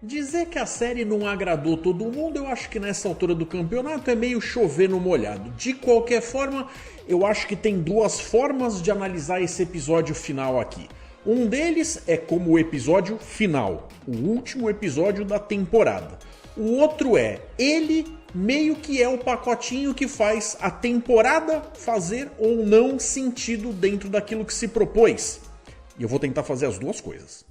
Dizer que a série não agradou todo mundo, eu acho que nessa altura do campeonato é meio chover no molhado. De qualquer forma, eu acho que tem duas formas de analisar esse episódio final aqui. Um deles é como o episódio final, o último episódio da temporada. O outro é, ele meio que é o pacotinho que faz a temporada fazer ou não sentido dentro daquilo que se propôs. E eu vou tentar fazer as duas coisas.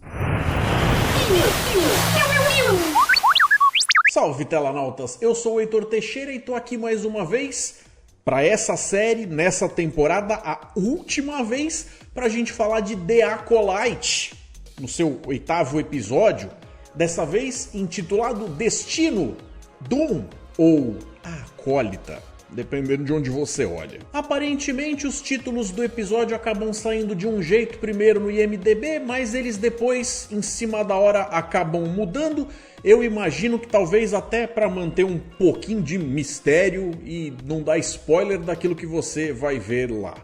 Salve telanautas, eu sou o Heitor Teixeira e tô aqui mais uma vez para essa série, nessa temporada, a última vez pra gente falar de The Acolyte, no seu 8º episódio, dessa vez intitulado Destino, Doom ou A Acólita, dependendo de onde você olha. Aparentemente os títulos do episódio acabam saindo de um jeito primeiro no IMDb, mas eles depois, em cima da hora, acabam mudando. Eu imagino que talvez até para manter um pouquinho de mistério e não dar spoiler daquilo que você vai ver lá.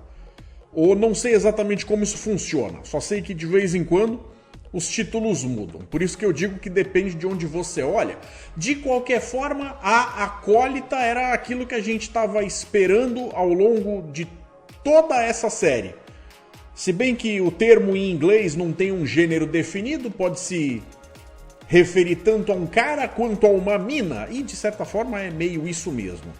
Ou não sei exatamente como isso funciona, só sei que de vez em quando os títulos mudam. Por isso que eu digo que depende de onde você olha. De qualquer forma, a Acólita era aquilo que a gente estava esperando ao longo de toda essa série. Se bem que o termo em inglês não tem um gênero definido, pode se referir tanto a um cara quanto a uma mina, e de certa forma é meio isso mesmo.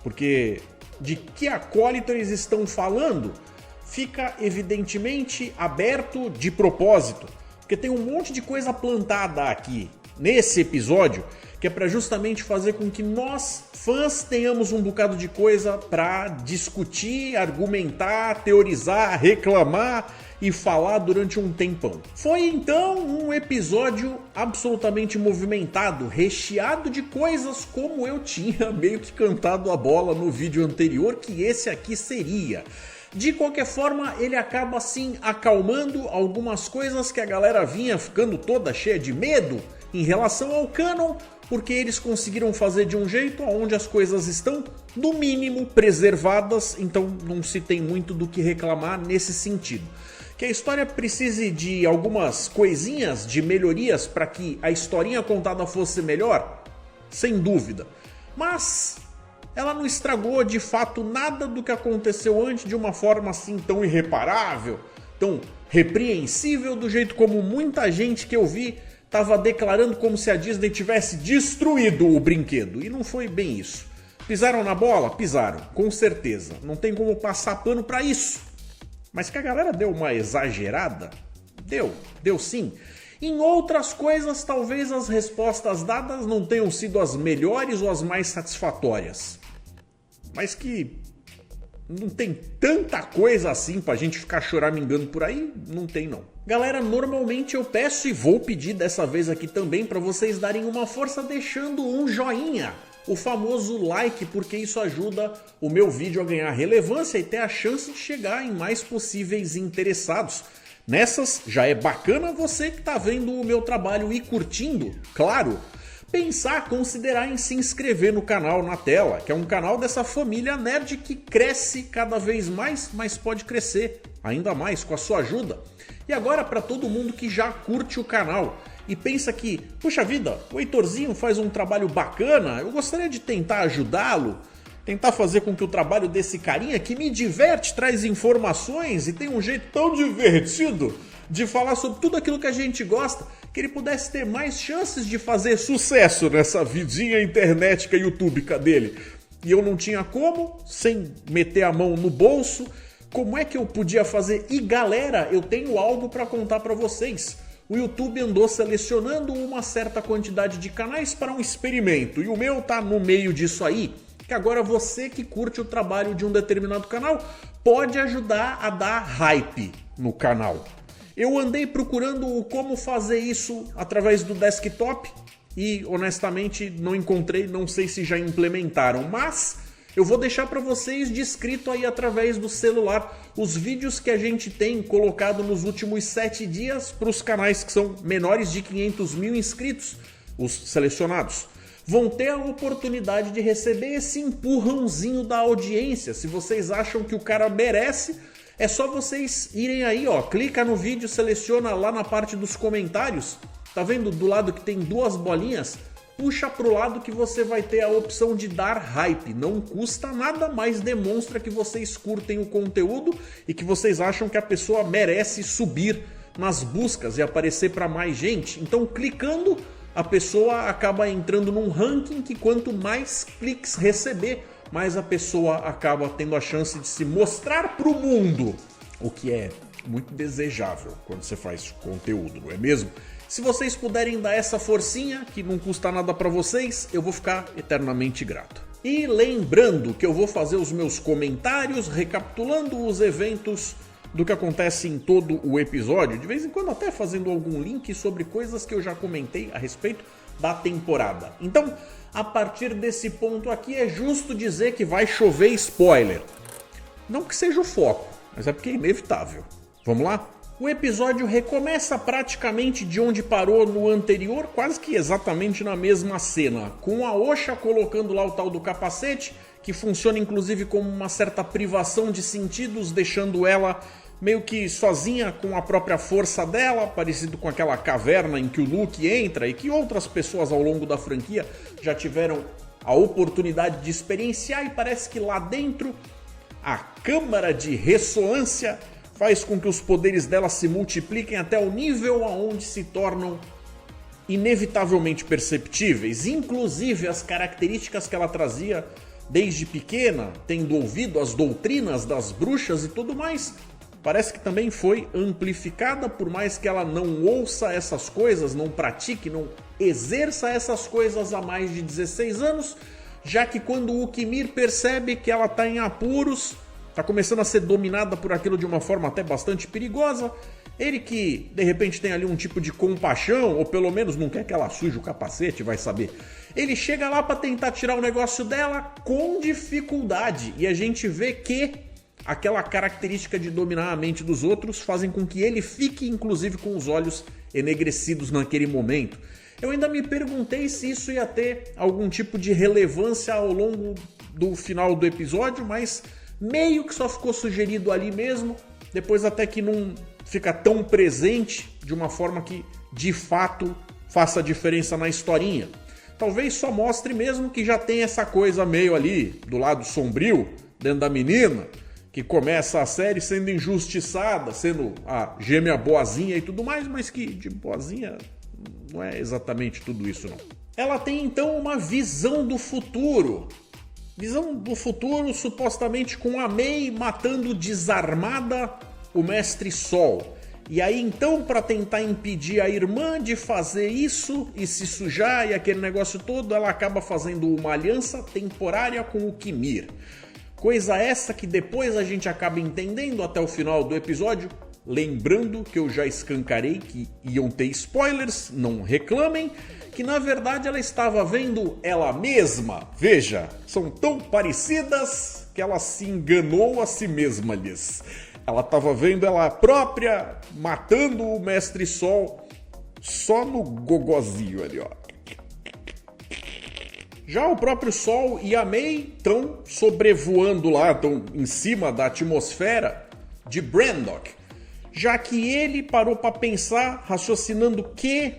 Porque de que acólito eles estão falando fica evidentemente aberto de propósito, porque tem um monte de coisa plantada aqui nesse episódio que é para justamente fazer com que nós, fãs, tenhamos um bocado de coisa para discutir, argumentar, teorizar, reclamar e falar durante um tempão. Foi então um episódio absolutamente movimentado, recheado de coisas como eu tinha meio que cantado a bola no vídeo anterior que esse aqui seria. De qualquer forma, ele acaba assim acalmando algumas coisas que a galera vinha ficando toda cheia de medo em relação ao canon, porque eles conseguiram fazer de um jeito onde as coisas estão, no mínimo, preservadas, então não se tem muito do que reclamar nesse sentido. Que a história precise de algumas coisinhas, de melhorias para que a historinha contada fosse melhor, sem dúvida. Mas ela não estragou de fato nada do que aconteceu antes de uma forma assim tão irreparável, tão repreensível, do jeito como muita gente que eu vi estava declarando como se a Disney tivesse destruído o brinquedo. E não foi bem isso. Pisaram na bola? Pisaram, com certeza. Não tem como passar pano para isso. Mas que a galera deu uma exagerada? Deu sim. Em outras coisas, talvez as respostas dadas não tenham sido as melhores ou as mais satisfatórias. Mas que não tem tanta coisa assim pra gente ficar choramingando por aí, não tem não. Galera, normalmente eu peço e vou pedir dessa vez aqui também pra vocês darem uma força deixando um joinha, o famoso like, porque isso ajuda o meu vídeo a ganhar relevância e ter a chance de chegar em mais possíveis interessados. Nessas, já é bacana você que tá vendo o meu trabalho e curtindo, claro, pensar, considerar em se inscrever no canal na tela, que é um canal dessa família nerd que cresce cada vez mais, mas pode crescer ainda mais com a sua ajuda. E agora para todo mundo que já curte o canal e pensa que, puxa vida, o Heitorzinho faz um trabalho bacana, eu gostaria de tentar ajudá-lo, tentar fazer com que o trabalho desse carinha que me diverte, traz informações e tem um jeito tão divertido de falar sobre tudo aquilo que a gente gosta, que ele pudesse ter mais chances de fazer sucesso nessa vidinha internetica youtubica dele. E eu não tinha como, sem meter a mão no bolso, como é que eu podia fazer? E galera, eu tenho algo para contar para vocês. O YouTube andou selecionando uma certa quantidade de canais para um experimento, e o meu tá no meio disso aí, que agora você que curte o trabalho de um determinado canal pode ajudar a dar hype no canal. Eu andei procurando como fazer isso através do desktop e honestamente não encontrei, não sei se já implementaram, mas eu vou deixar para vocês descrito aí através do celular os vídeos que a gente tem colocado nos últimos 7 dias para os canais que são menores de 500 mil inscritos, os selecionados. Vão ter a oportunidade de receber esse empurrãozinho da audiência. Se vocês acham que o cara merece, é só vocês irem aí, ó, clica no vídeo, seleciona lá na parte dos comentários Tá vendo do lado que tem duas bolinhas? Puxa pro lado que você vai ter a opção de dar hype. Não custa nada, mas demonstra que vocês curtem o conteúdo e que vocês acham que a pessoa merece subir nas buscas e aparecer para mais gente. Então, clicando, a pessoa acaba entrando num ranking que quanto mais cliques receber, mais a pessoa acaba tendo a chance de se mostrar pro mundo. O que é muito desejável quando você faz conteúdo, não é mesmo? Se vocês puderem dar essa forcinha, que não custa nada para vocês, eu vou ficar eternamente grato. E lembrando que eu vou fazer os meus comentários, recapitulando os eventos do que acontece em todo o episódio, de vez em quando até fazendo algum link sobre coisas que eu já comentei a respeito da temporada. Então, a partir desse ponto aqui, é justo dizer que vai chover spoiler. Não que seja o foco, mas é porque é inevitável. Vamos lá? O episódio recomeça praticamente de onde parou no anterior, quase que exatamente na mesma cena, com a Osha colocando lá o tal do capacete, que funciona inclusive como uma certa privação de sentidos, deixando ela meio que sozinha com a própria força dela, parecido com aquela caverna em que o Luke entra e que outras pessoas ao longo da franquia já tiveram a oportunidade de experienciar, e parece que lá dentro a câmara de ressonância faz com que os poderes dela se multipliquem até o nível aonde se tornam inevitavelmente perceptíveis. Inclusive as características que ela trazia desde pequena, tendo ouvido as doutrinas das bruxas e tudo mais, parece que também foi amplificada, por mais que ela não ouça essas coisas, não pratique, não exerça essas coisas há mais de 16 anos, já que quando o Ukimir percebe que ela está em apuros, está começando a ser dominada por aquilo de uma forma até bastante perigosa, ele que de repente tem ali um tipo de compaixão, ou pelo menos não quer que ela suje o capacete, vai saber. Ele chega lá para tentar tirar o negócio dela com dificuldade, e a gente vê que aquela característica de dominar a mente dos outros fazem com que ele fique inclusive com os olhos enegrecidos naquele momento. Eu ainda me perguntei se isso ia ter algum tipo de relevância ao longo do final do episódio, mas meio que só ficou sugerido ali mesmo, depois até que não fica tão presente de uma forma que de fato faça diferença na historinha. Talvez só mostre mesmo que já tem essa coisa meio ali do lado sombrio dentro da menina, que começa a série sendo injustiçada, sendo a gêmea boazinha e tudo mais, mas que de boazinha não é exatamente tudo isso não. Ela tem então uma visão do futuro. Visão do futuro supostamente com a Mei matando desarmada o Mestre Sol. E aí então, para tentar impedir a irmã de fazer isso e se sujar e aquele negócio todo, ela acaba fazendo uma aliança temporária com o Ukimir. Coisa essa que depois a gente acaba entendendo até o final do episódio. Lembrando que eu já escancarei que iam ter spoilers, não reclamem, que na verdade ela estava vendo ela mesma. Veja, são tão parecidas que ela se enganou a si mesma lhes. Ela estava vendo ela própria matando o Mestre Sol só no gogozinho ali, ó. Já o próprio Sol e a Mei estão sobrevoando lá, estão em cima da atmosfera de Brandok, já que ele parou para pensar, raciocinando que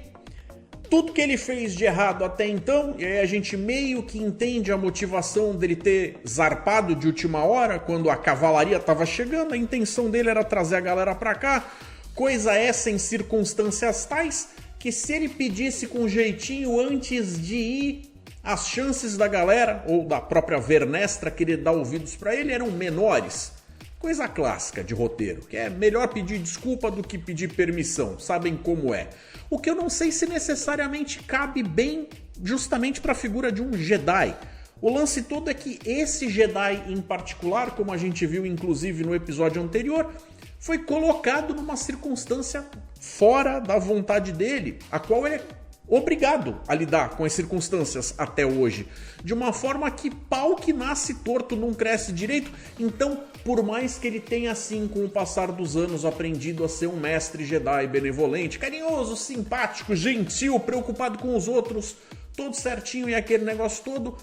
tudo que ele fez de errado até então, e aí a gente meio que entende a motivação dele ter zarpado de última hora, quando a cavalaria estava chegando, a intenção dele era trazer a galera para cá, coisa essa em circunstâncias tais, que se ele pedisse com jeitinho antes de ir, as chances da galera, ou da própria Vernestra querer dar ouvidos para ele eram menores. Coisa clássica de roteiro, que é melhor pedir desculpa do que pedir permissão, sabem como é. O que eu não sei se necessariamente cabe bem justamente para a figura de um Jedi. O lance todo é que esse Jedi em particular, como a gente viu inclusive no episódio anterior, foi colocado numa circunstância fora da vontade dele, a qual ele é obrigado a lidar com as circunstâncias até hoje, de uma forma que pau que nasce torto não cresce direito. Então, por mais que ele tenha assim, com o passar dos anos, aprendido a ser um mestre Jedi benevolente, carinhoso, simpático, gentil, preocupado com os outros, todo certinho e aquele negócio todo,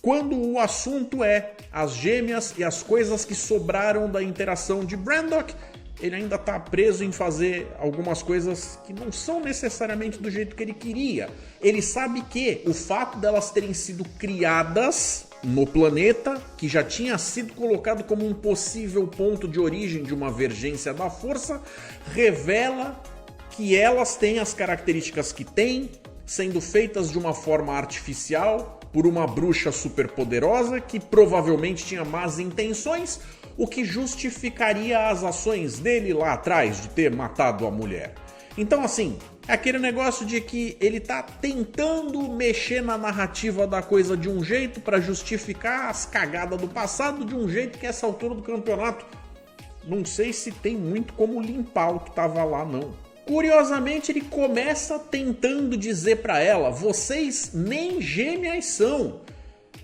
quando o assunto é as gêmeas e as coisas que sobraram da interação de Brandok, ele ainda tá preso em fazer algumas coisas que não são necessariamente do jeito que ele queria. Ele sabe que o fato delas terem sido criadas no planeta, que já tinha sido colocado como um possível ponto de origem de uma vergência da força, revela que elas têm as características que têm, sendo feitas de uma forma artificial por uma bruxa superpoderosa que provavelmente tinha más intenções, o que justificaria as ações dele lá atrás de ter matado a mulher. Então, assim, é aquele negócio de que ele tá tentando mexer na narrativa da coisa de um jeito para justificar as cagadas do passado de um jeito que essa altura do campeonato não sei se tem muito como limpar o que tava lá, não. Curiosamente, ele começa tentando dizer pra ela: vocês nem gêmeas são.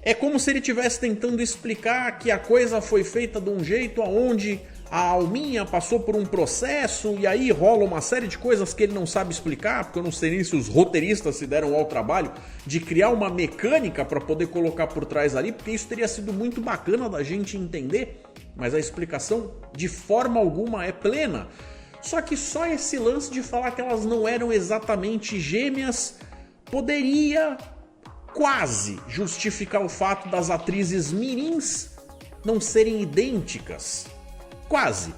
É como se ele estivesse tentando explicar que a coisa foi feita de um jeito onde a alminha passou por um processo e aí rola uma série de coisas que ele não sabe explicar, porque eu não sei nem se os roteiristas se deram ao trabalho de criar uma mecânica para poder colocar por trás ali, porque isso teria sido muito bacana da gente entender, mas a explicação de forma alguma é plena. Só que só esse lance de falar que elas não eram exatamente gêmeas poderia quase justificar o fato das atrizes mirins não serem idênticas. Quase.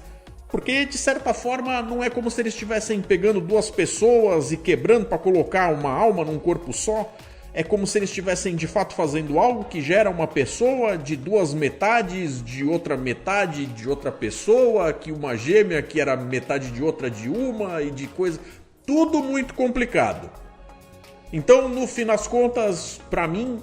Porque, de certa forma, não é como se eles estivessem pegando duas pessoas e quebrando para colocar uma alma num corpo só. É como se eles estivessem, de fato, fazendo algo que gera uma pessoa de duas metades, de outra metade de outra pessoa, que uma gêmea que era metade de outra de uma e de coisa... Tudo muito complicado. Então, no fim das contas, pra mim,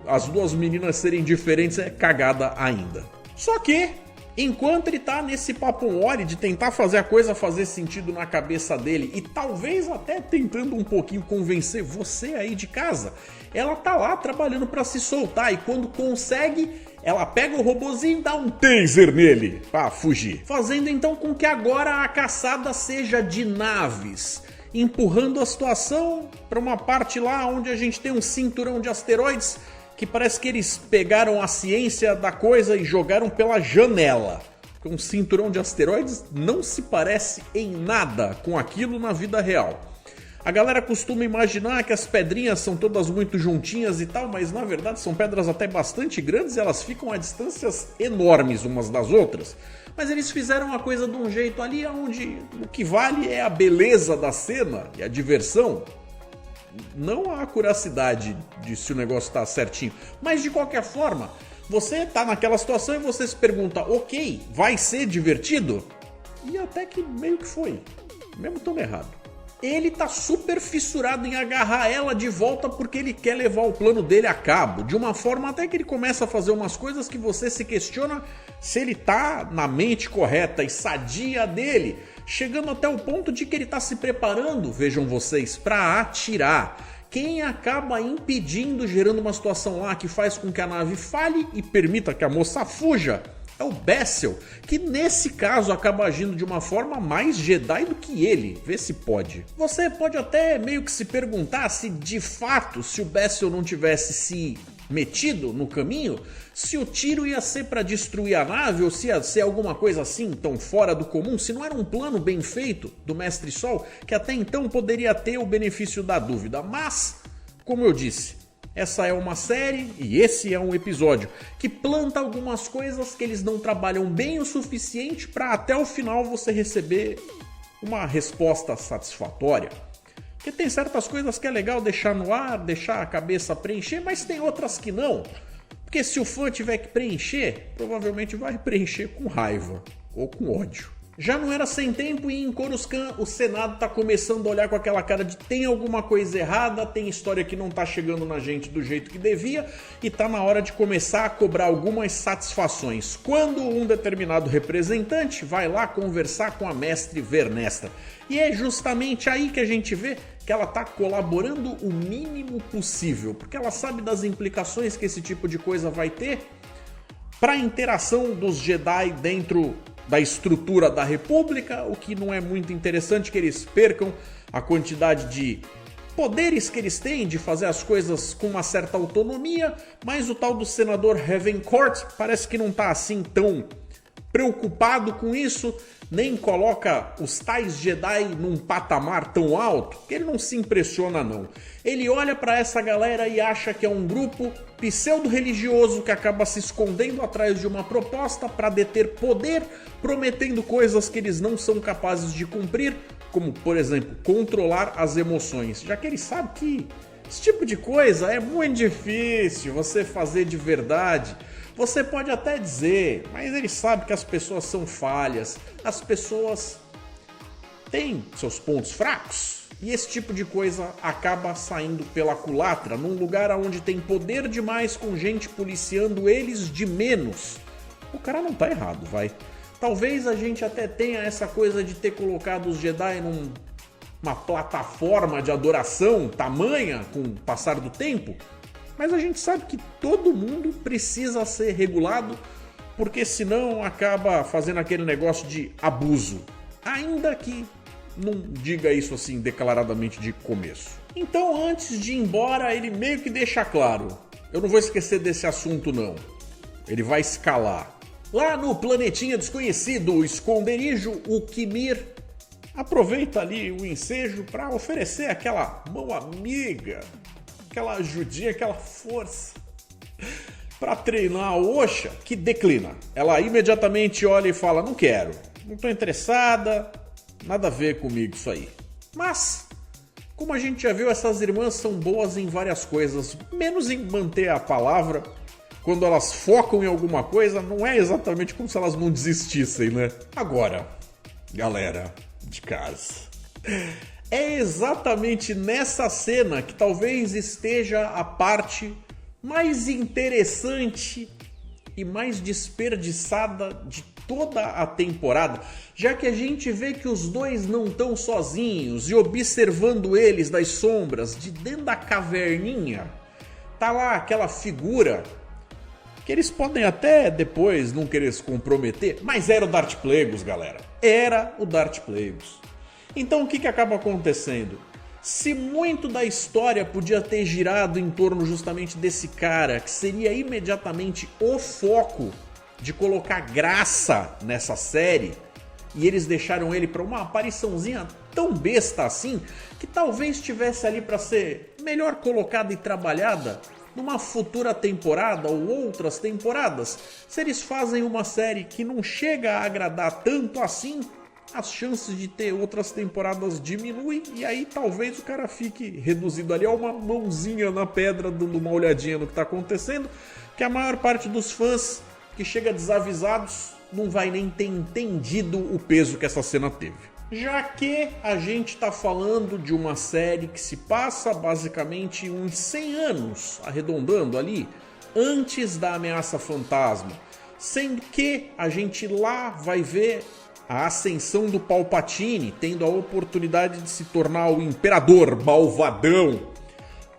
as duas meninas serem diferentes é cagada ainda. Só que, enquanto ele tá nesse papo mole de tentar fazer a coisa fazer sentido na cabeça dele e talvez até tentando um pouquinho convencer você aí de casa, ela tá lá trabalhando pra se soltar e quando consegue, ela pega o robozinho e dá um taser nele pra fugir. Fazendo então com que agora a caçada seja de naves, empurrando a situação para uma parte lá onde a gente tem um cinturão de asteroides que parece que eles pegaram a ciência da coisa e jogaram pela janela. Porque um cinturão de asteroides não se parece em nada com aquilo na vida real. A galera costuma imaginar que as pedrinhas são todas muito juntinhas e tal, mas na verdade são pedras até bastante grandes e elas ficam a distâncias enormes umas das outras. Mas eles fizeram a coisa de um jeito ali onde o que vale é a beleza da cena e a diversão. Não a curiosidade de se o negócio tá certinho. Mas de qualquer forma, você tá naquela situação e você se pergunta: ok, vai ser divertido? E até que meio que foi. Mesmo tão errado. Ele tá super fissurado em agarrar ela de volta porque ele quer levar o plano dele a cabo. De uma forma até que ele começa a fazer umas coisas que você se questiona se ele tá na mente correta e sadia dele. Chegando até o ponto de que ele tá se preparando, vejam vocês, para atirar. Quem acaba impedindo, gerando uma situação lá que faz com que a nave falhe e permita que a moça fuja, é o Bessel, que nesse caso acaba agindo de uma forma mais Jedi do que ele, vê se pode. Você pode até meio que se perguntar se de fato, se o Bessel não tivesse se metido no caminho, se o tiro ia ser para destruir a nave ou se ia ser alguma coisa assim tão fora do comum, se não era um plano bem feito do Mestre Sol, que até então poderia ter o benefício da dúvida. Mas, como eu disse, essa é uma série e esse é um episódio que planta algumas coisas que eles não trabalham bem o suficiente para até o final você receber uma resposta satisfatória. Porque tem certas coisas que é legal deixar no ar, deixar a cabeça preencher, mas tem outras que não. Porque se o fã tiver que preencher, provavelmente vai preencher com raiva ou com ódio. Já não era sem tempo e em Coruscant o Senado tá começando a olhar com aquela cara de tem alguma coisa errada, tem história que não tá chegando na gente do jeito que devia e tá na hora de começar a cobrar algumas satisfações. Quando um determinado representante vai lá conversar com a mestre Vernestra. E é justamente aí que a gente vê que ela tá colaborando o mínimo possível, porque ela sabe das implicações que esse tipo de coisa vai ter para a interação dos Jedi dentro da estrutura da República, o que não é muito interessante que eles percam a quantidade de poderes que eles têm de fazer as coisas com uma certa autonomia, mas o tal do senador Harrencourt parece que não tá assim tão preocupado com isso, nem coloca os tais Jedi num patamar tão alto, que ele não se impressiona não. Ele olha para essa galera e acha que é um grupo pseudo-religioso que acaba se escondendo atrás de uma proposta para deter poder, prometendo coisas que eles não são capazes de cumprir, como, por exemplo, controlar as emoções, já que ele sabe que esse tipo de coisa é muito difícil você fazer de verdade. Você pode até dizer, mas ele sabe que as pessoas são falhas, as pessoas têm seus pontos fracos. E esse tipo de coisa acaba saindo pela culatra, num lugar onde tem poder demais com gente policiando eles de menos. O cara não tá errado, vai. Talvez a gente até tenha essa coisa de ter colocado os Jedi numa plataforma de adoração tamanha com o passar do tempo. Mas a gente sabe que todo mundo precisa ser regulado, porque senão acaba fazendo aquele negócio de abuso. Ainda que não diga isso assim declaradamente de começo. Então, antes de ir embora, ele meio que deixa claro: eu não vou esquecer desse assunto não. Ele vai escalar. Lá no planetinha desconhecido, o esconderijo, o Qimir aproveita ali o ensejo para oferecer aquela mão amiga, aquela ajudinha, aquela força para treinar a Osha, que declina. Ela imediatamente olha e fala: não quero, não estou interessada, nada a ver comigo isso aí. Mas, como a gente já viu, essas irmãs são boas em várias coisas, menos em manter a palavra. Quando elas focam em alguma coisa, não é exatamente como se elas não desistissem, né? Agora, galera de casa, é exatamente nessa cena que talvez esteja a parte mais interessante e mais desperdiçada de toda a temporada, já que a gente vê que os dois não estão sozinhos e observando eles das sombras, de dentro da caverninha, tá lá aquela figura que eles podem até depois não querer se comprometer, mas era o Darth Plagueis, galera. Era o Darth Plagueis. Então o que acaba acontecendo? Se muito da história podia ter girado em torno justamente desse cara, que seria imediatamente o foco de colocar graça nessa série, e eles deixaram ele para uma apariçãozinha tão besta assim, que talvez estivesse ali para ser melhor colocada e trabalhada numa futura temporada ou outras temporadas. Se eles fazem uma série que não chega a agradar tanto assim, as chances de ter outras temporadas diminuem, e aí talvez o cara fique reduzido ali a uma mãozinha na pedra, dando uma olhadinha no que está acontecendo, que a maior parte dos fãs que chega desavisados não vai nem ter entendido o peso que essa cena teve. Já que a gente está falando de uma série que se passa basicamente uns 100 anos, arredondando ali, antes da Ameaça Fantasma, sendo que a gente lá vai ver a ascensão do Palpatine, tendo a oportunidade de se tornar o Imperador Malvadão,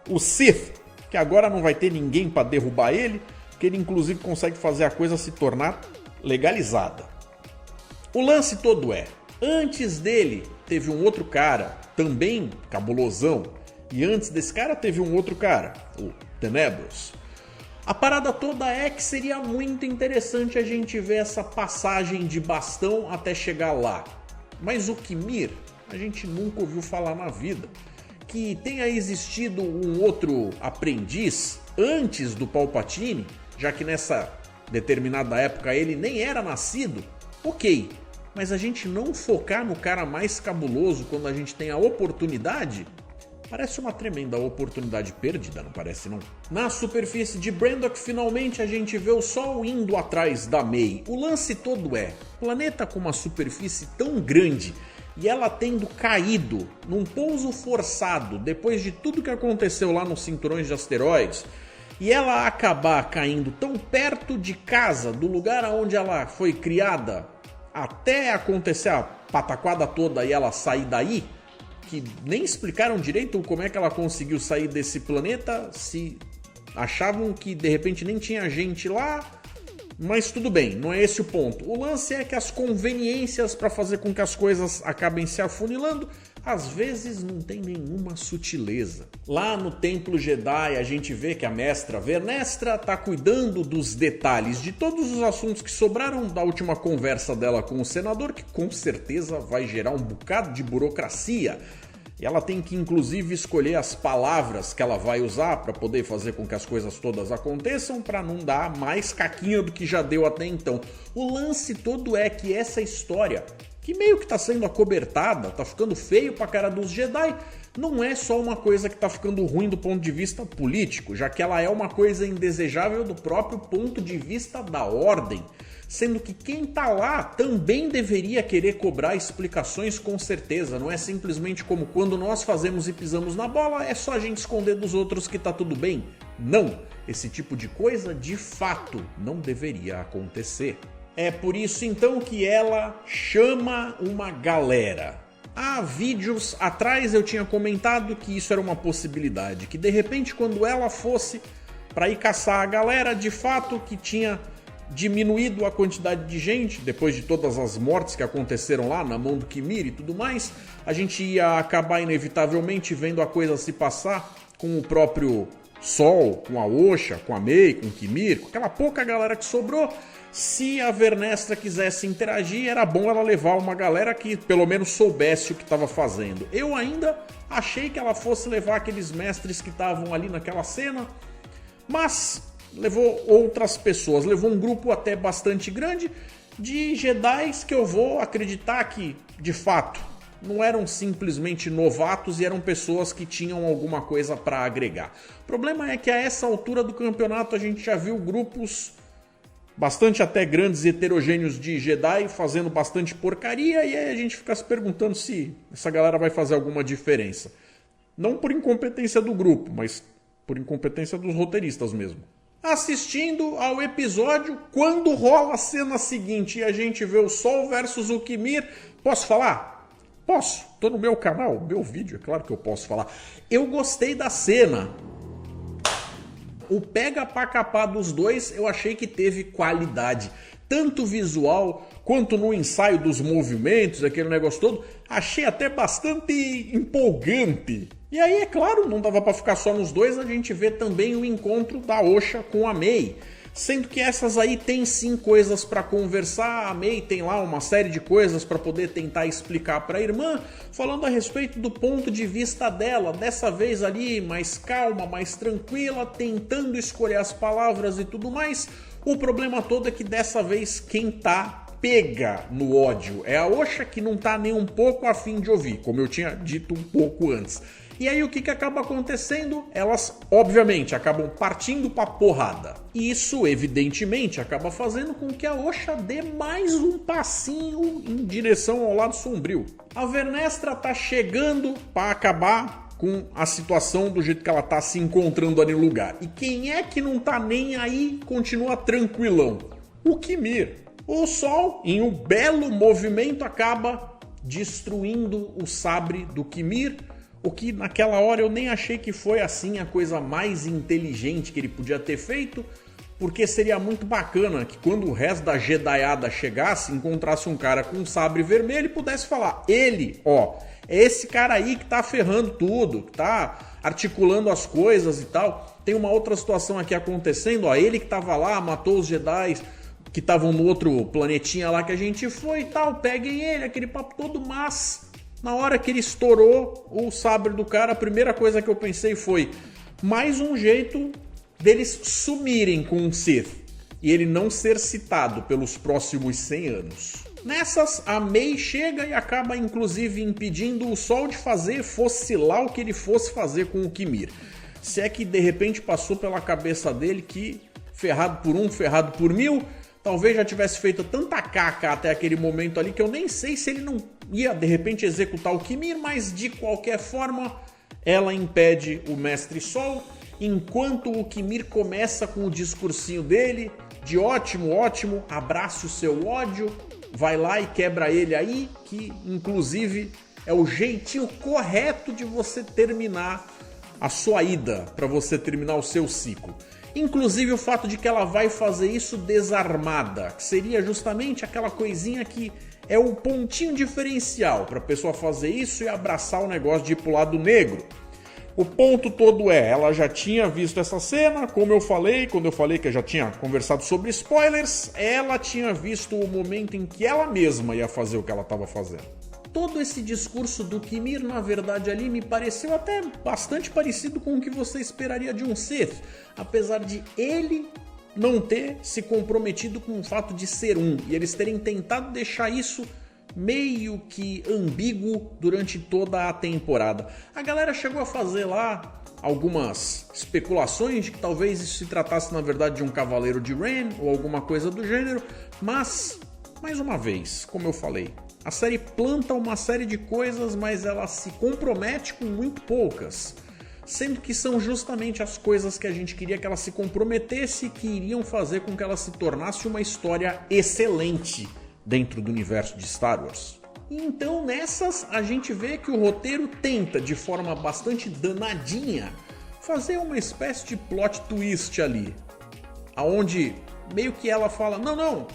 o Sith, que agora não vai ter ninguém para derrubar ele, que ele inclusive consegue fazer a coisa se tornar legalizada. O lance todo é: antes dele teve um outro cara, também cabulosão, e antes desse cara teve um outro cara, o Tenebros. A parada toda é que seria muito interessante a gente ver essa passagem de bastão até chegar lá. Mas o Qimir, a gente nunca ouviu falar na vida. Que tenha existido um outro aprendiz antes do Palpatine, já que nessa determinada época ele nem era nascido, ok. Mas a gente não focar no cara mais cabuloso quando a gente tem a oportunidade, parece uma tremenda oportunidade perdida, não parece não? Na superfície de Brandok, finalmente a gente vê o Sol indo atrás da May. O lance todo é: planeta com uma superfície tão grande e ela tendo caído num pouso forçado depois de tudo que aconteceu lá nos cinturões de asteroides, e ela acabar caindo tão perto de casa, do lugar onde ela foi criada, até acontecer a pataquada toda e ela sair daí, que nem explicaram direito como é que ela conseguiu sair desse planeta, se achavam que de repente nem tinha gente lá, Mas tudo bem, não é esse o ponto. O lance é que as conveniências para fazer com que as coisas acabem se afunilando, às vezes não tem nenhuma sutileza. Lá no Templo Jedi a gente vê que a mestra Vernestra está cuidando dos detalhes de todos os assuntos que sobraram da última conversa dela com o senador, que com certeza vai gerar um bocado de burocracia. E ela tem que inclusive escolher as palavras que ela vai usar para poder fazer com que as coisas todas aconteçam, para não dar mais caquinha do que já deu até então. O lance todo é que essa história, que meio que tá sendo acobertada, tá ficando feio pra cara dos Jedi, não é só uma coisa que tá ficando ruim do ponto de vista político, já que ela é uma coisa indesejável do próprio ponto de vista da ordem. Sendo que quem tá lá também deveria querer cobrar explicações com certeza. Não é simplesmente como quando nós fazemos e pisamos na bola, é só a gente esconder dos outros que tá tudo bem. Não, esse tipo de coisa de fato não deveria acontecer. É por isso então que ela chama uma galera. Há vídeos atrás eu tinha comentado que isso era uma possibilidade, que de repente quando ela fosse para ir caçar a galera, de fato que tinha diminuído a quantidade de gente, depois de todas as mortes que aconteceram lá na mão do Qimir e tudo mais, a gente ia acabar inevitavelmente vendo a coisa se passar com o próprio Sol, com a Osha, com a Mei, com o Qimir, com aquela pouca galera que sobrou. Se a Vernestra quisesse interagir, era bom ela levar uma galera que pelo menos soubesse o que estava fazendo. Eu ainda achei que ela fosse levar aqueles mestres que estavam ali naquela cena, mas levou outras pessoas, levou um grupo até bastante grande de Jedis que eu vou acreditar que, de fato, não eram simplesmente novatos e eram pessoas que tinham alguma coisa para agregar. O problema é que a essa altura do campeonato a gente já viu grupos bastante até grandes e heterogêneos de Jedi fazendo bastante porcaria, e aí a gente fica se perguntando se essa galera vai fazer alguma diferença. Não por incompetência do grupo, mas por incompetência dos roteiristas mesmo. Assistindo ao episódio, quando rola a cena seguinte e a gente vê o Sol versus o Qimir, posso falar? Posso, tô no meu canal, meu vídeo, é claro que eu posso falar. Eu gostei da cena. O pega pra capar dos dois eu achei que teve qualidade, tanto visual quanto no ensaio dos movimentos, aquele negócio todo, achei até bastante empolgante. E aí, é claro, não dava pra ficar só nos dois, a gente vê também o encontro da Osha com a Mei. Sendo que essas aí tem sim coisas para conversar, a Mei tem lá uma série de coisas para poder tentar explicar para a irmã, falando a respeito do ponto de vista dela, dessa vez ali mais calma, mais tranquila, tentando escolher as palavras e tudo mais. O problema todo é que dessa vez quem tá pega no ódio é a Osha, que não tá nem um pouco a fim de ouvir, como eu tinha dito um pouco antes. E aí o que acaba acontecendo? Elas, obviamente, acabam partindo pra porrada. E isso, evidentemente, acaba fazendo com que a Osha dê mais um passinho em direção ao lado sombrio. A Vernestra tá chegando pra acabar com a situação do jeito que ela tá se encontrando ali no lugar. E quem é que não tá nem aí continua tranquilão? O Qimir. O Sol, em um belo movimento, acaba destruindo o sabre do Qimir, o que naquela hora eu nem achei que foi assim a coisa mais inteligente que ele podia ter feito, porque seria muito bacana que quando o resto da Jedaiada chegasse, encontrasse um cara com um sabre vermelho e pudesse falar: ele, ó, é esse cara aí que tá ferrando tudo, que tá articulando as coisas e tal. Tem uma outra situação aqui acontecendo, ó, ele que tava lá, matou os Jedi que estavam no outro planetinha lá que a gente foi e tal, peguem ele, aquele papo todo, mas na hora que ele estourou o sabre do cara, a primeira coisa que eu pensei foi mais um jeito deles sumirem com um Sith e ele não ser citado pelos próximos 100 anos. Nessas, a Mei chega e acaba inclusive impedindo o Sol de fosse lá o que ele fosse fazer com o Qimir. Se é que de repente passou pela cabeça dele que ferrado por um, ferrado por mil, talvez já tivesse feito tanta caca até aquele momento ali que eu nem sei se ele não ia de repente executar o Qimir, mas de qualquer forma ela impede o Mestre Sol, enquanto o Qimir começa com o discursinho dele de ótimo, ótimo, abraça o seu ódio, vai lá e quebra ele aí, que inclusive é o jeitinho correto de você terminar a sua ida, para você terminar o seu ciclo. Inclusive o fato de que ela vai fazer isso desarmada, que seria justamente aquela coisinha que é o pontinho diferencial para a pessoa fazer isso e abraçar o negócio de ir pro lado negro. O ponto todo é, ela já tinha visto essa cena, como eu falei, quando eu falei que eu já tinha conversado sobre spoilers, ela tinha visto o momento em que ela mesma ia fazer o que ela estava fazendo. Todo esse discurso do Qimir, na verdade, ali me pareceu até bastante parecido com o que você esperaria de um Sith, apesar de ele não ter se comprometido com o fato de ser um, e eles terem tentado deixar isso meio que ambíguo durante toda a temporada. A galera chegou a fazer lá algumas especulações de que talvez isso se tratasse na verdade de um Cavaleiro de Ren ou alguma coisa do gênero, mas, mais uma vez, como eu falei, a série planta uma série de coisas, mas ela se compromete com muito poucas, sendo que são justamente as coisas que a gente queria que ela se comprometesse e que iriam fazer com que ela se tornasse uma história excelente dentro do universo de Star Wars. Então nessas a gente vê que o roteiro tenta, de forma bastante danadinha, fazer uma espécie de plot twist ali, aonde meio que ela fala, não,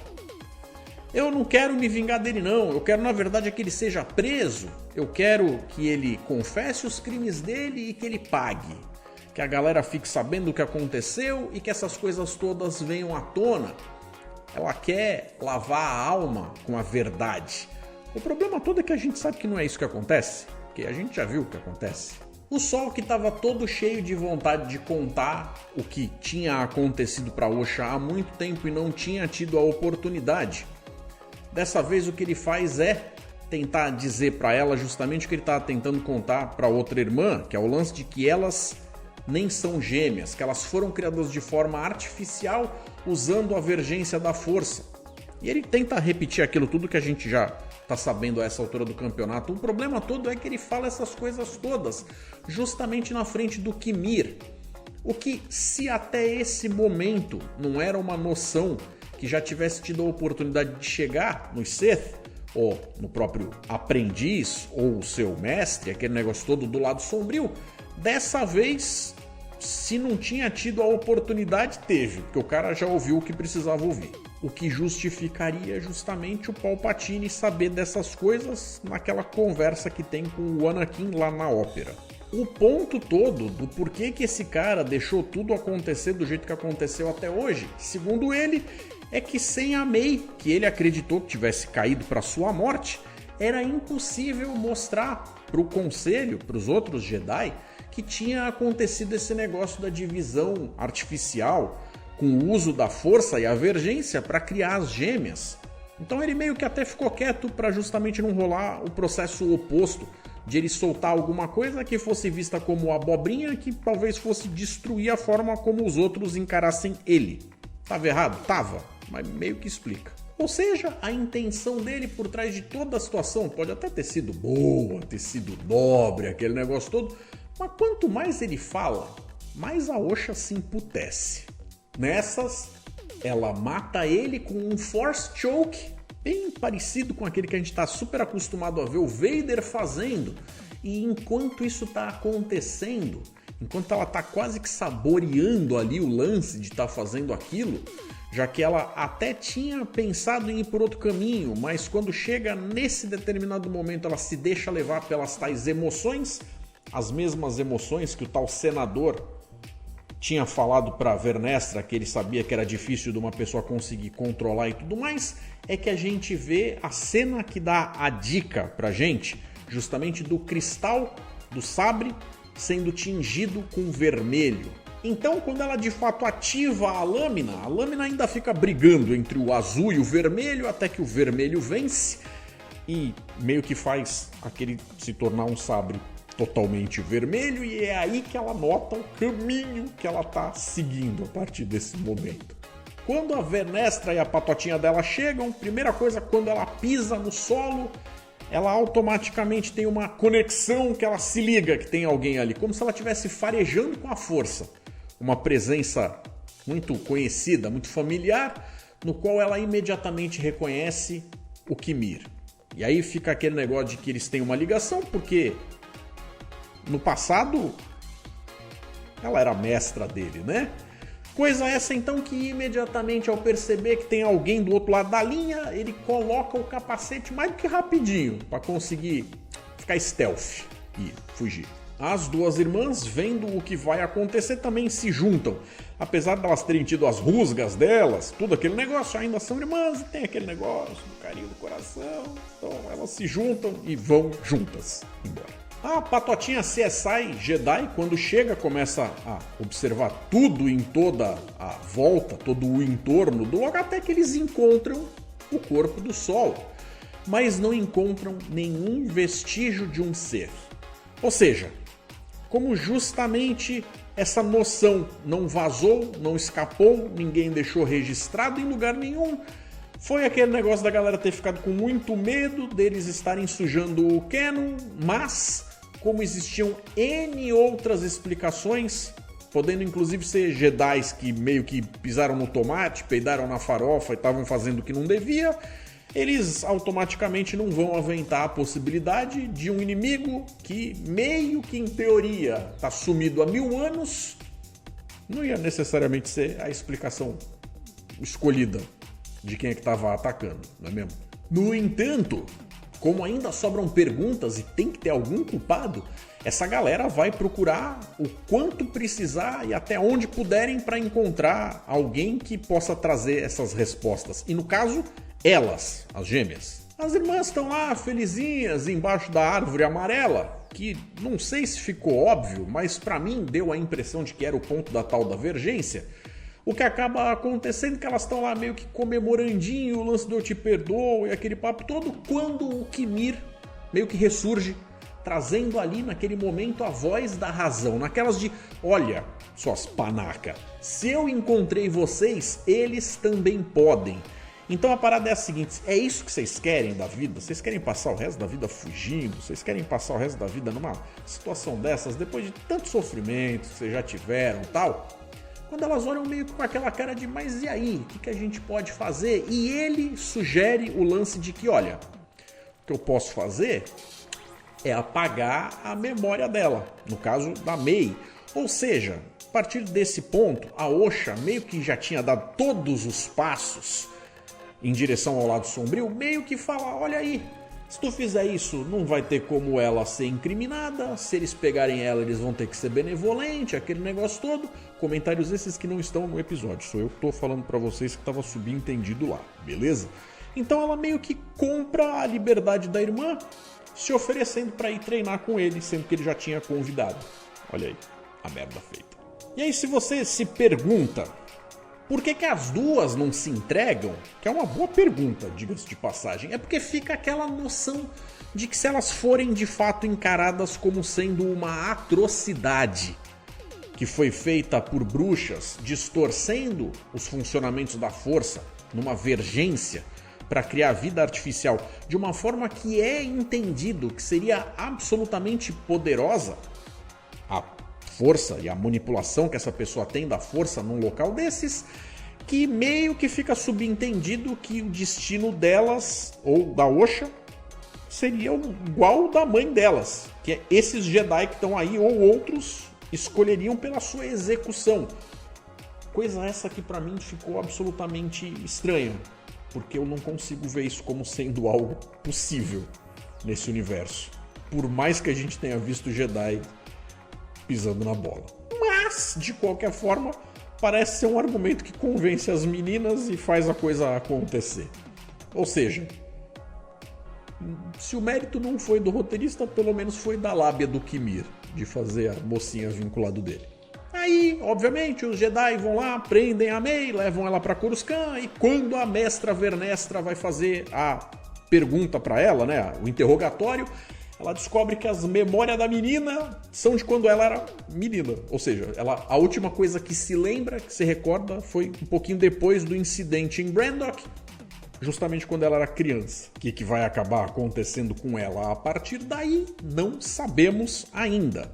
eu não quero me vingar dele não, eu quero na verdade é que ele seja preso, eu quero que ele confesse os crimes dele e que ele pague, que a galera fique sabendo o que aconteceu e que essas coisas todas venham à tona. Ela quer lavar a alma com a verdade. O problema todo é que a gente sabe que não é isso que acontece, porque a gente já viu o que acontece. O Sol, que estava todo cheio de vontade de contar o que tinha acontecido para Osha há muito tempo e não tinha tido a oportunidade. Dessa vez o que ele faz é tentar dizer para ela justamente o que ele estava tentando contar para outra irmã, que é o lance de que elas nem são gêmeas, que elas foram criadas de forma artificial usando a vergência da força. E ele tenta repetir aquilo tudo que a gente já está sabendo a essa altura do campeonato. O problema todo é que ele fala essas coisas todas justamente na frente do Qimir. O que, se até esse momento não era uma noção que já tivesse tido a oportunidade de chegar no Sith, ou no próprio aprendiz, ou o seu mestre, aquele negócio todo do lado sombrio, dessa vez, se não tinha tido a oportunidade, teve, porque o cara já ouviu o que precisava ouvir. O que justificaria justamente o Palpatine saber dessas coisas naquela conversa que tem com o Anakin lá na ópera. O ponto todo do porquê que esse cara deixou tudo acontecer do jeito que aconteceu até hoje, segundo ele, é que sem a Mei, que ele acreditou que tivesse caído para sua morte, era impossível mostrar para o conselho, para os outros Jedi, que tinha acontecido esse negócio da divisão artificial com o uso da força e a vergência para criar as gêmeas. Então ele meio que até ficou quieto para justamente não rolar o processo oposto de ele soltar alguma coisa que fosse vista como abobrinha, que talvez fosse destruir a forma como os outros encarassem ele. Tava errado? Tava, mas meio que explica. Ou seja, a intenção dele por trás de toda a situação pode até ter sido boa, ter sido nobre, aquele negócio todo, mas quanto mais ele fala, mais a Osha se emputece. Nessas, ela mata ele com um Force Choke, bem parecido com aquele que a gente está super acostumado a ver o Vader fazendo. E enquanto isso está acontecendo, enquanto ela está quase que saboreando ali o lance de estar fazendo aquilo, já que ela até tinha pensado em ir por outro caminho, mas quando chega nesse determinado momento ela se deixa levar pelas tais emoções, as mesmas emoções que o tal senador tinha falado para Vernestra, que ele sabia que era difícil de uma pessoa conseguir controlar e tudo mais, é que a gente vê a cena que dá a dica pra gente, justamente do cristal do sabre sendo tingido com vermelho. Então, quando ela de fato ativa a lâmina ainda fica brigando entre o azul e o vermelho, até que o vermelho vence e meio que faz aquele se tornar um sabre totalmente vermelho, e é aí que ela nota o caminho que ela está seguindo a partir desse momento. Quando a Vernestra e a patotinha dela chegam, primeira coisa, quando ela pisa no solo, ela automaticamente tem uma conexão que ela se liga que tem alguém ali, como se ela estivesse farejando com a força. Uma presença muito conhecida, muito familiar, no qual ela imediatamente reconhece o Qimir. E aí fica aquele negócio de que eles têm uma ligação, porque no passado ela era mestra dele, né? Coisa essa então que imediatamente ao perceber que tem alguém do outro lado da linha, ele coloca o capacete mais do que rapidinho para conseguir ficar stealth e fugir. As duas irmãs, vendo o que vai acontecer, também se juntam. Apesar de elas terem tido as rusgas delas, tudo aquele negócio, ainda são irmãs e tem aquele negócio do carinho do coração. Então elas se juntam e vão juntas embora. A patotinha CSI Jedi, quando chega, começa a observar tudo em toda a volta, todo o entorno do lugar, até que eles encontram o corpo do Sol, mas não encontram nenhum vestígio de um ser. Ou seja, como justamente essa noção não vazou, não escapou, ninguém deixou registrado em lugar nenhum, foi aquele negócio da galera ter ficado com muito medo deles estarem sujando o canon, mas como existiam N outras explicações, podendo inclusive ser Jedis que meio que pisaram no tomate, peidaram na farofa e estavam fazendo o que não devia, eles automaticamente não vão aventar a possibilidade de um inimigo que meio que em teoria está sumido há 1000 anos, não ia necessariamente ser a explicação escolhida de quem é que estava atacando, não é mesmo? No entanto, como ainda sobram perguntas e tem que ter algum culpado, essa galera vai procurar o quanto precisar e até onde puderem para encontrar alguém que possa trazer essas respostas. E no caso, elas, as gêmeas. As irmãs estão lá felizinhas embaixo da árvore amarela, que não sei se ficou óbvio, mas para mim deu a impressão de que era o ponto da tal divergência. O que acaba acontecendo é que elas estão lá meio que comemorandinho o lance do eu te perdoo e aquele papo todo, quando o Kimir meio que ressurge, trazendo ali naquele momento a voz da razão, naquelas de, olha, suas panaca, se eu encontrei vocês, eles também podem. Então a parada é a seguinte, é isso que vocês querem da vida? Vocês querem passar o resto da vida fugindo? Vocês querem passar o resto da vida numa situação dessas, depois de tanto sofrimento que vocês já tiveram e tal? Quando elas olham meio com aquela cara de, mas e aí, o que a gente pode fazer? E ele sugere o lance de que, olha, o que eu posso fazer é apagar a memória dela, no caso da Mei. Ou seja, a partir desse ponto, a Osha meio que já tinha dado todos os passos em direção ao lado sombrio, meio que fala, olha aí, se tu fizer isso, não vai ter como ela ser incriminada, se eles pegarem ela, eles vão ter que ser benevolente, aquele negócio todo. Comentários esses que não estão no episódio, sou eu que tô falando pra vocês que tava subentendido lá, beleza? Então ela meio que compra a liberdade da irmã, se oferecendo pra ir treinar com ele, sendo que ele já tinha convidado. Olha aí, a merda feita. E aí se você se pergunta, por que as duas não se entregam? Que é uma boa pergunta, diga-se de passagem. É porque fica aquela noção de que se elas forem de fato encaradas como sendo uma atrocidade que foi feita por bruxas, distorcendo os funcionamentos da força numa vergência para criar vida artificial de uma forma que é entendido que seria absolutamente poderosa, a força e a manipulação que essa pessoa tem da força num local desses, que meio que fica subentendido que o destino delas, ou da Osha, seria igual da mãe delas, que é esses Jedi que estão aí, ou outros, escolheriam pela sua execução. Coisa essa que pra mim ficou absolutamente estranha, porque eu não consigo ver isso como sendo algo possível nesse universo, por mais que a gente tenha visto Jedi pisando na bola. Mas, de qualquer forma, parece ser um argumento que convence as meninas e faz a coisa acontecer. Ou seja, se o mérito não foi do roteirista, pelo menos foi da lábia do Kimir, de fazer a mocinha vinculado dele. Aí, obviamente, os Jedi vão lá, prendem a Mei, levam ela pra Coruscant, e quando a mestra Vernestra vai fazer a pergunta pra ela, né, o interrogatório, ela descobre que as memórias da menina são de quando ela era menina. Ou seja, a última coisa que se lembra, que se recorda, foi um pouquinho depois do incidente em Brandok, justamente quando ela era criança. O que vai acabar acontecendo com ela a partir daí, não sabemos ainda.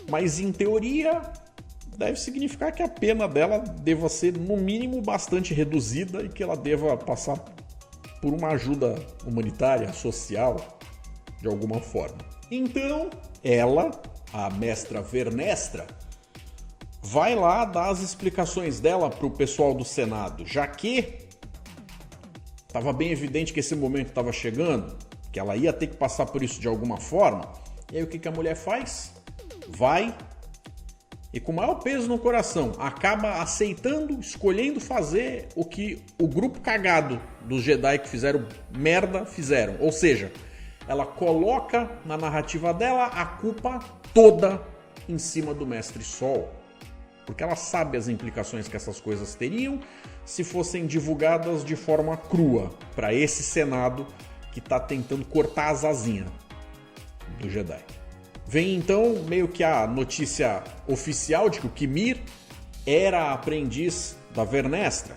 Mas, em teoria, deve significar que a pena dela deva ser, no mínimo, bastante reduzida e que ela deva passar por uma ajuda humanitária, social, de alguma forma. Então, ela, a mestra Vernestra, vai lá dar as explicações dela pro pessoal do Senado, já que estava bem evidente que esse momento estava chegando, que ela ia ter que passar por isso de alguma forma. E aí o que a mulher faz? Vai e com o maior peso no coração acaba aceitando, escolhendo fazer o que o grupo cagado dos Jedi que fizeram merda fizeram. Ou seja, ela coloca na narrativa dela a culpa toda em cima do Mestre Sol. Porque ela sabe as implicações que essas coisas teriam se fossem divulgadas de forma crua para esse Senado que está tentando cortar as asinhas do Jedi. Vem então meio que a notícia oficial de que o Qimir era aprendiz da Vernestra.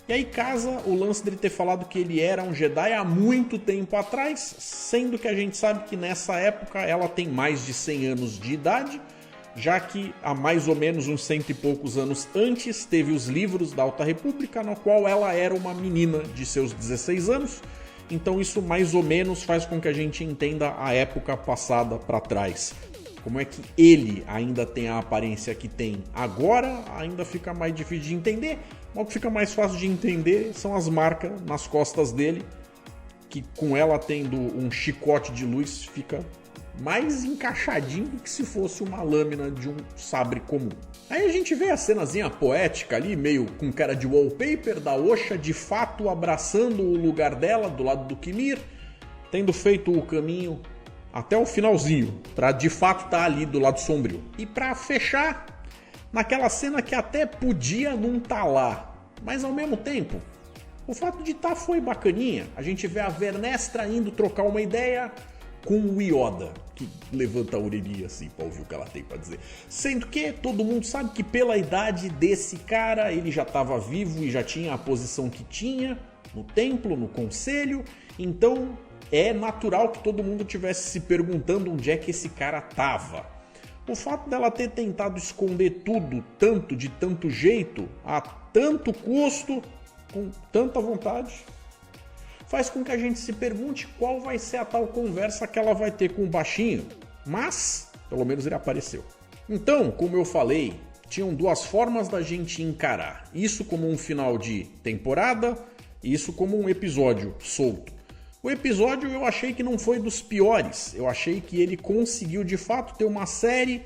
E aí casa o lance dele ter falado que ele era um Jedi há muito tempo atrás, sendo que a gente sabe que nessa época ela tem mais de 100 anos de idade, já que há mais ou menos uns 100 e poucos anos antes teve os livros da Alta República, no qual ela era uma menina de seus 16 anos. Então isso mais ou menos faz com que a gente entenda a época passada para trás. Como é que ele ainda tem a aparência que tem agora, ainda fica mais difícil de entender. Mas o que fica mais fácil de entender são as marcas nas costas dele, que com ela tendo um chicote de luz fica mais encaixadinho do que se fosse uma lâmina de um sabre comum. Aí a gente vê a cenazinha poética ali, meio com cara de wallpaper, da Osha de fato abraçando o lugar dela do lado do Qimir, tendo feito o caminho até o finalzinho, pra de fato estar ali do lado sombrio. E pra fechar, naquela cena que até podia não estar lá, mas ao mesmo tempo, o fato de estar foi bacaninha. A gente vê a Vernestra indo trocar uma ideia com o Yoda, que levanta a orelhinha assim pra ouvir o que ela tem pra dizer. Sendo que todo mundo sabe que pela idade desse cara, ele já estava vivo e já tinha a posição que tinha no templo, no conselho, então é natural que todo mundo tivesse se perguntando onde é que esse cara tava. O fato dela ter tentado esconder tudo, tanto, de tanto jeito, a tanto custo, com tanta vontade, faz com que a gente se pergunte qual vai ser a tal conversa que ela vai ter com o baixinho. Mas, pelo menos ele apareceu. Então, como eu falei, tinham duas formas da gente encarar. Isso como um final de temporada e isso como um episódio solto. O episódio eu achei que não foi dos piores. Eu achei que ele conseguiu de fato ter uma série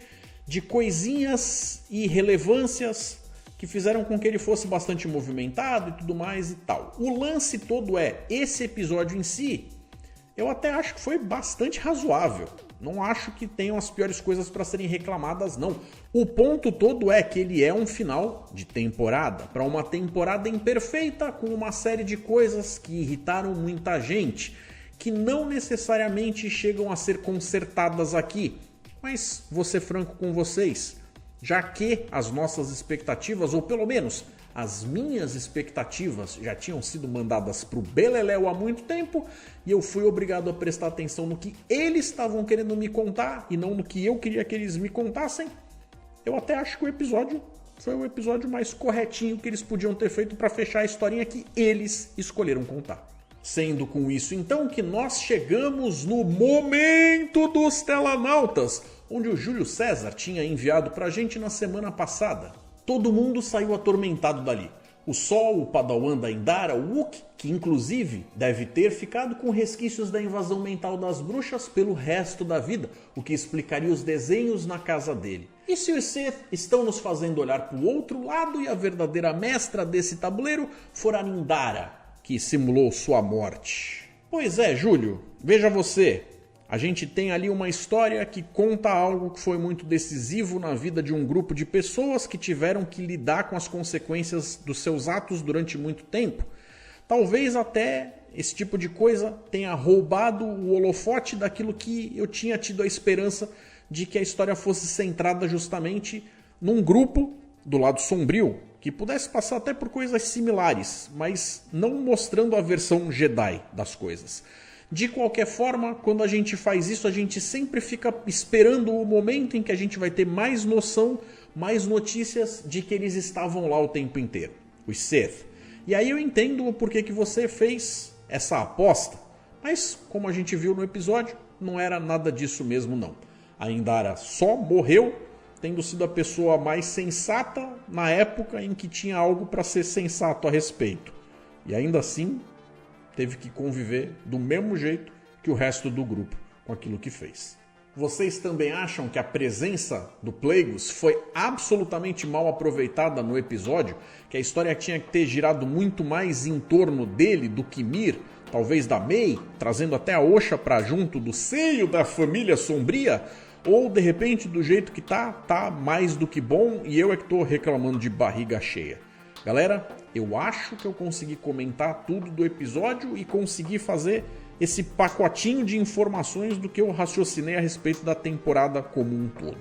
de coisinhas e relevâncias que fizeram com que ele fosse bastante movimentado e tudo mais e tal. O lance todo é, esse episódio em si, eu até acho que foi bastante razoável. Não acho que tenham as piores coisas para serem reclamadas, não. O ponto todo é que ele é um final de temporada, para uma temporada imperfeita, com uma série de coisas que irritaram muita gente, que não necessariamente chegam a ser consertadas aqui. Mas vou ser franco com vocês, já que as nossas expectativas, ou pelo menos as minhas expectativas, já tinham sido mandadas para o beleléu há muito tempo, e eu fui obrigado a prestar atenção no que eles estavam querendo me contar e não no que eu queria que eles me contassem, eu até acho que o episódio foi o episódio mais corretinho que eles podiam ter feito para fechar a historinha que eles escolheram contar. Sendo com isso então que nós chegamos no momento dos telanautas, onde o Júlio César tinha enviado pra gente na semana passada. Todo mundo saiu atormentado dali. O Sol, o Padawan da Indara, o Wookiee, que inclusive deve ter ficado com resquícios da invasão mental das bruxas pelo resto da vida, o que explicaria os desenhos na casa dele. E se os Sith estão nos fazendo olhar para o outro lado e a verdadeira mestra desse tabuleiro for a Indara, que simulou sua morte? Pois é, Júlio, veja você. A gente tem ali uma história que conta algo que foi muito decisivo na vida de um grupo de pessoas que tiveram que lidar com as consequências dos seus atos durante muito tempo. Talvez até esse tipo de coisa tenha roubado o holofote daquilo que eu tinha tido a esperança de que a história fosse centrada justamente num grupo do lado sombrio, que pudesse passar até por coisas similares, mas não mostrando a versão Jedi das coisas. De qualquer forma, quando a gente faz isso, a gente sempre fica esperando o momento em que a gente vai ter mais noção, mais notícias de que eles estavam lá o tempo inteiro, os Sith. E aí eu entendo o porquê que você fez essa aposta, mas como a gente viu no episódio, não era nada disso mesmo não. A Indara só morreu tendo sido a pessoa mais sensata na época em que tinha algo para ser sensato a respeito. E ainda assim, teve que conviver do mesmo jeito que o resto do grupo com aquilo que fez. Vocês também acham que a presença do Plagueis foi absolutamente mal aproveitada no episódio? Que a história tinha que ter girado muito mais em torno dele do que Mir, talvez da May, trazendo até a Osha para junto do seio da família sombria? Ou de repente do jeito que tá mais do que bom e eu é que tô reclamando de barriga cheia? Galera, eu acho que eu consegui comentar tudo do episódio e consegui fazer esse pacotinho de informações do que eu raciocinei a respeito da temporada como um todo.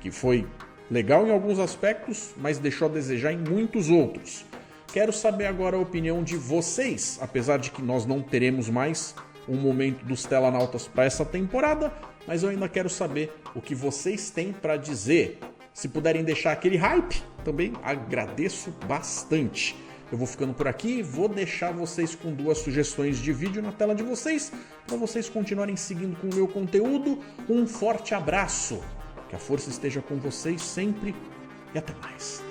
Que foi legal em alguns aspectos, mas deixou a desejar em muitos outros. Quero saber agora a opinião de vocês, apesar de que nós não teremos mais um momento dos Telanautas para essa temporada, mas eu ainda quero saber o que vocês têm para dizer. Se puderem deixar aquele hype, também agradeço bastante. Eu vou ficando por aqui, vou deixar vocês com 2 sugestões de vídeo na tela de vocês, para vocês continuarem seguindo com o meu conteúdo. Um forte abraço, que a força esteja com vocês sempre e até mais.